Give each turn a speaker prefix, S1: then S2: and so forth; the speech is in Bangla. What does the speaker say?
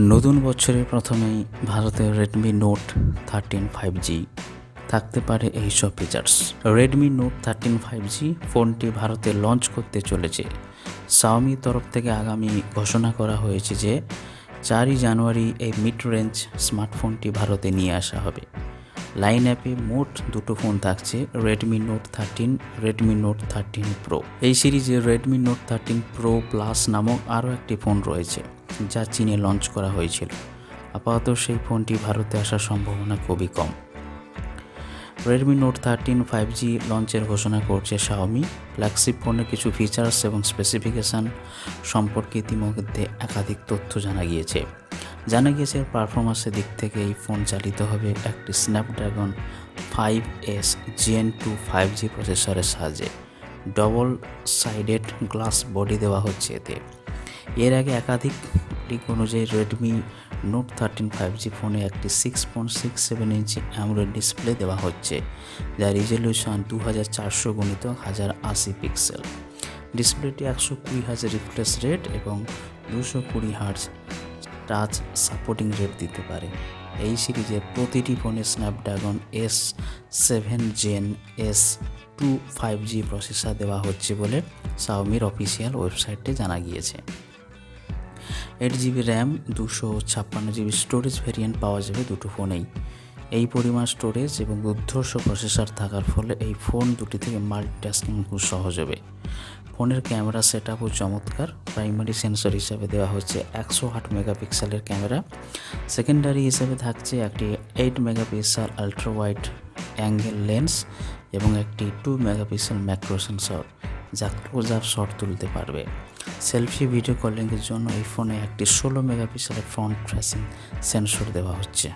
S1: নতুন বছরের প্রথমেই ভারতে রেডমি নোট 13 5G থাকতে পারে এইসব ফিচার্স। রেডমি নোট 13 5G ফোনটি ভারতে লঞ্চ করতে চলেছে। শাওমির তরফ থেকে আগামী ঘোষণা করা হয়েছে যে 4ই জানুয়ারি এই মিড রেঞ্জ স্মার্টফোনটি ভারতে নিয়ে আসা হবে। লাইন অ্যাপে মোট দুটো ফোন থাকছে, Redmi note 13, Redmi note 13 pro. এই সিরিজে রেডমি নোট 13 প্রো প্লাস নামক আরও একটি ফোন রয়েছে, যা চীনে লঞ্চ করা হয়েছিল। আপাতত সেই ফোনটি ভারতে আসার সম্ভাবনা খুবই কম। রেডমি নোট 13 5G লঞ্চের ঘোষণা করছে শাওমি। ফ্ল্যাগশিপ ফোনের কিছু ফিচার্স এবং স্পেসিফিকেশান সম্পর্কে ইতিমধ্যে একাধিক তথ্য জানা গিয়েছে। পারফরমেন্সের দিক থেকে এই ফোন চালিত হবে একটি স্ন্যাপড্রাগন 5S Gen 2 5G প্রসেসরের সাহায্যে। ডবল সাইডেড গ্লাস বডি দেওয়া হচ্ছে এতে। এর আগে একাধিক লিক অনুযায়ী রেডমি নোট 13 5G ফোনে একটি 6.67 ইঞ্চি অ্যামোলেড ডিসপ্লে দেওয়া হচ্ছে, যার রেজলিউশন 2400x1080 পিক্সেল। ডিসপ্লেটি 120 Hz রিফ্রেশ রেট এবং 220 Hz টাচ সাপোর্টিং রেট দিতে পারে। এই সিরিজের প্রতিটি ফোনে Snapdragon S7 Gen S2 5G processor দেওয়া হচ্ছে বলে শাওমির অফিসিয়াল ওয়েবসাইটে জানা গিয়েছে। 8GB RAM, 256GB storage variant পাওয়া যাবে দুটো ফোনেই। এই পরিমাণ স্টোরেজ এবং দুর্ধর্ষ প্রসেসর থাকার ফলে এই ফোন দুটি থেকে মাল্টিটাস্কিং খুব সহজ হবে। ফোনের ক্যামেরা সেটআপও চমৎকার। প্রাইমারি সেন্সর হিসাবে দেওয়া হচ্ছে 108 মেগাপিক্সেলের ক্যামেরা। সেকেন্ডারি হিসেবে থাকছে একটি 8 megapixel ultra wide angle lens এবং একটি 2 মেগাপিক্সেল ম্যাক্রো সেন্সর, যা ক্লোজ আপ শট তুলতে পারবে। সেলফি ভিডিও কলিংয়ের জন্য এই ফোনে একটি 16 মেগাপিক্সেলের ফ্রন্ট ফেসিং সেন্সর দেওয়া হচ্ছে।